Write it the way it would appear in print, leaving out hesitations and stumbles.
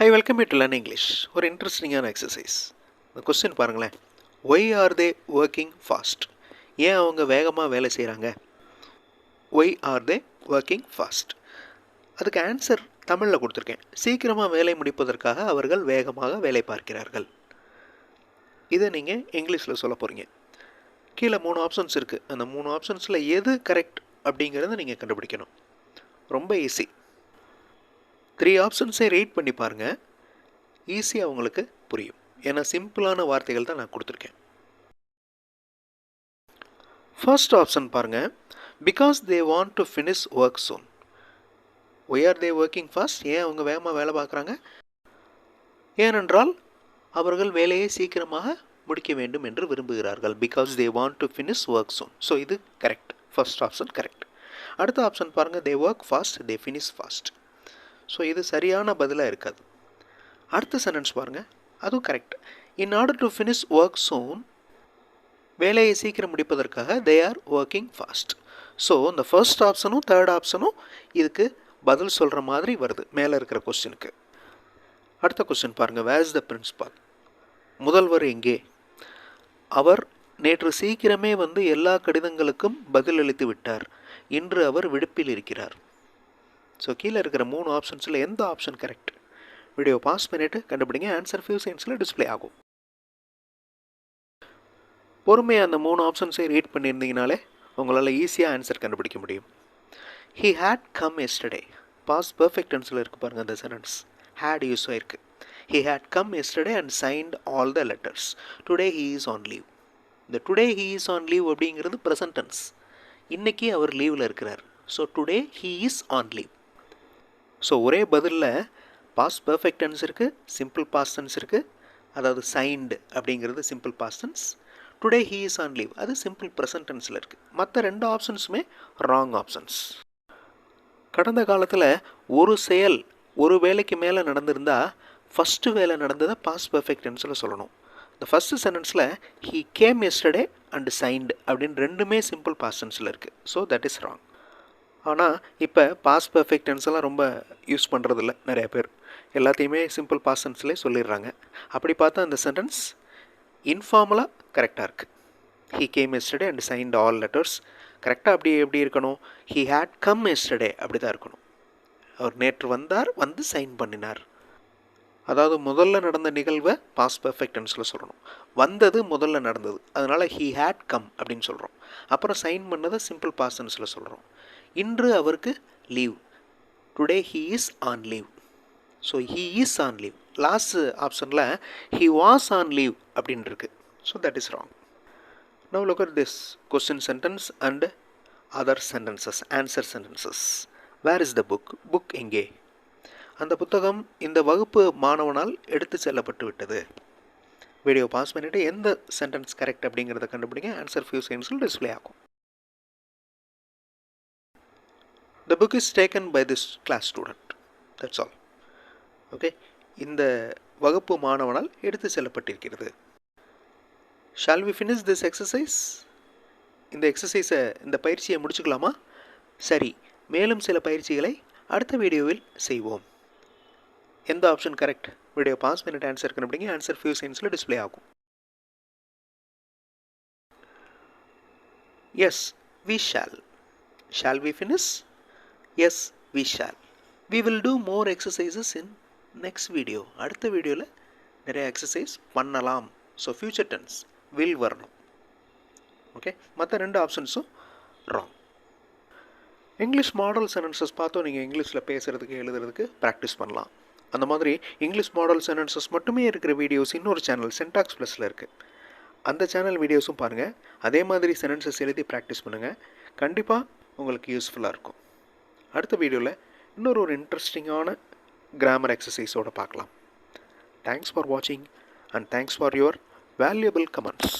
Hi, welcome you to Learn English. ஒரு இன்ட்ரெஸ்டிங்கான exercise. இந்த கொஸ்டின் பாருங்களேன். Why are they working fast? ஏன் அவங்க வேகமாக வேலை செய்கிறாங்க? Why are they working fast? அதுக்கு ஆன்சர் தமிழில் கொடுத்துருக்கேன். சீக்கிரமாக வேலை முடிப்பதற்காக அவர்கள் வேகமாக வேலை பார்க்கிறார்கள். இதை நீங்கள் இங்கிலீஷில் சொல்ல போகிறீங்க. கீழே 3 ஆப்ஷன்ஸ் இருக்குது. அந்த 3 ஆப்ஷன்ஸில் எது கரெக்ட் அப்படிங்கிறத நீங்கள் கண்டுபிடிக்கணும். ரொம்ப ஈஸி. 3 ஆப்ஷன்ஸை ரீட் பண்ணி பாருங்கள். ஈஸியாக உங்களுக்கு புரியும். ஏன்னா சிம்பிளான வார்த்தைகள் தான் நான் கொடுத்துருக்கேன். ஃபர்ஸ்ட் ஆப்ஷன் பாருங்கள். Because they want to finish work soon. Why are they working fast? ஏன் அவங்க வேகமாக வேலை பார்க்குறாங்க? ஏனென்றால் அவர்கள் வேலையை சீக்கிரமாக முடிக்க வேண்டும் என்று விரும்புகிறார்கள். Because they want to finish work soon. So இது கரெக்ட். First option correct. அடுத்த ஆப்ஷன் பாருங்கள். They work fast, they finish fast. So இது சரியான பதிலாக இருக்காது. அடுத்த சென்டென்ஸ் பாருங்கள். அதுவும் correct. In order to finish work soon, வேலையை சீக்கிரம் முடிப்பதற்காக they are working fast. So இந்த ஃபர்ஸ்ட் ஆப்ஷனும் தேர்ட் ஆப்ஷனும் இதுக்கு பதில் சொல்கிற மாதிரி வருது மேலே இருக்கிற கொஸ்டினுக்கு. அடுத்த கொஸ்டின் பாருங்கள். Where is the principal? முதல்வர் எங்கே? அவர் நேற்று சீக்கிரமே வந்து எல்லா கடிதங்களுக்கும் பதிலளித்து விட்டார். இன்று அவர் விடுப்பில் இருக்கிறார். ஸோ கீழே இருக்கிற 3 ஆப்ஷன்ஸில் எந்த ஆப்ஷன் கரெக்ட்? வீடியோ பாஸ் பண்ணிவிட்டு கண்டுபிடிங்க. ஆன்சர் ஃபியூ செகண்ட்ஸில் டிஸ்பிளே ஆகும். பொறுமையாக அந்த 3 ஆப்ஷன்ஸை ரீட் பண்ணியிருந்தீங்கனாலே உங்களால் ஈஸியாக ஆன்சர் கண்டுபிடிக்க முடியும். He had come yesterday. Past perfect டென்ஸில் இருக்குது பாருங்கள் அந்த சென்டென்ஸ். ஹேட் யூஸ் ஆயிருக்கு. He had come yesterday and signed all the letters. Today he is on leave. இந்த today he is on leave அப்படிங்கிறது ப்ரெசன்ட் டென்ஸ். இன்றைக்கி அவர் லீவில் இருக்கிறார். So today he is on leave. So ஒரே பதிலில் past perfect tense இருக்குது, simple past tense இருக்குது. அதாவது சைன்டு அப்படிங்கிறது simple past tense. Today he is on leave அது சிம்பிள் ப்ரெசன்ட் டென்ஸில் இருக்குது. மற்ற 2 ஆப்ஷன்ஸுமே ராங் ஆப்ஷன்ஸ். கடந்த காலத்தில் ஒரு செயல் ஒரு வேலைக்கு மேலே நடந்திருந்தால் ஃபஸ்ட்டு வேலை நடந்ததை பாஸ்ட் பர்ஃபெக்ட் டென்ஸில் சொல்லணும். இந்த ஃபஸ்ட்டு சென்டென்ஸில் he came yesterday and signed அப்படின்னு 2மே சிம்பிள் பாஸ்ட் டென்ஸில் இருக்குது. So that is wrong. ஆனால் இப்போ பாஸ்ட் பர்ஃபெக்ட் டென்ஸ் எல்லாம் ரொம்ப யூஸ் பண்ணுறதில்ல நிறைய பேர். எல்லாத்தையுமே சிம்பிள் பாஸ்ட் டென்ஸ்லேயே சொல்லிடுறாங்க. அப்படி பார்த்தா அந்த சென்டென்ஸ் இன்ஃபார்மலாக கரெக்டாக இருக்குது. He came yesterday and signed all letters. கரெக்டாக அப்படி எப்படி இருக்கணும்? ஹீ ஹேட் கம் எஸ்டர்டே அப்படி தான் இருக்கணும். அவர் நேற்று வந்தார், வந்து சைன் பண்ணினார். அதாவது முதல்ல நடந்த நிகழ்வை பாஸ்ட் பர்ஃபெக்ட் டென்ஸில் சொல்லணும். வந்தது முதல்ல நடந்தது, அதனால் ஹீ ஹேட் கம் அப்படின்னு சொல்கிறோம். அப்புறம் சைன் பண்ணதை சிம்பிள் பாஸ்ட் டென்ஸில் சொல்கிறோம். இன்று அவருக்கு leave. Today he is on leave. So he is on leave. Last ஆப்ஷனில் ஹீ வாஸ் ஆன் லீவ் அப்படின்னு இருக்கு. So that is wrong. Now look at this question sentence and other sentences, answer sentences. Where is the book? Book எங்கே? அந்த புத்தகம் இந்த வகுப்பு மாணவனால் எடுத்து செல்லப்பட்டு விட்டது. வீடியோ பாஸ் பண்ணிவிட்டு எந்த சென்டென்ஸ் கரெக்ட் அப்படிங்கிறத கண்டுபிடிங்க. ஆன்சர் ஃபியூ செகண்ட்ஸில் டிஸ்பிளே ஆகும். The book is taken by this class student. That's all. Okay. இந்த வகுப்பு மாணவனால் எடுத்து செல்லப்பட்டிருக்கிறது. Shall we finish this exercise? இந்த எக்ஸசைஸை, இந்த பயிற்சியை முடிச்சுக்கலாமா? சரி, மேலும் சில பயிற்சிகளை அடுத்த வீடியோவில் செய்வோம். எந்த ஆப்ஷன் கரெக்ட்? வீடியோ பாஸ் பண்ணிட்டு ஆன்சர் கண்டுபிடிங்க. ஆன்சர் ஃபியூ செகண்ட்ஸில் டிஸ்பிளே ஆகும். Yes, we shall. Shall we finish? Yes, we shall. We will do more exercises in next video. அடுத்த வீடியோவில் நிறைய எக்ஸசைஸ் பண்ணலாம். ஸோ ஃபியூச்சர் டென்ஸ் வில் வரணும். ஓகே. மற்ற 2 ஆப்ஷன்ஸும் ராங். இங்கிலீஷ் மாடல் சென்டென்சஸ் பார்த்தோம். நீங்கள் இங்கிலீஷில் பேசுகிறதுக்கு எழுதுறதுக்கு ப்ராக்டிஸ் பண்ணலாம். அந்த மாதிரி இங்கிலீஷ் மாடல் சென்டென்சஸ் மட்டுமே இருக்கிற வீடியோஸ் இன்னொரு சேனல் சென்டாக்ஸ் ப்ளஸில் இருக்குது. அந்த சேனல் வீடியோஸும் பாருங்கள். அதே மாதிரி சென்டென்சஸ் எழுதி ப்ராக்டிஸ் பண்ணுங்கள். கண்டிப்பாக உங்களுக்கு யூஸ்ஃபுல்லாக இருக்கும். அடுத்த வீடியோவில் இன்னொரு இன்ட்ரெஸ்டிங்கான கிராமர் எக்ஸசைஸோடு பார்க்கலாம். தேங்க்ஸ் ஃபார் வாட்சிங் and thanks for your valuable comments.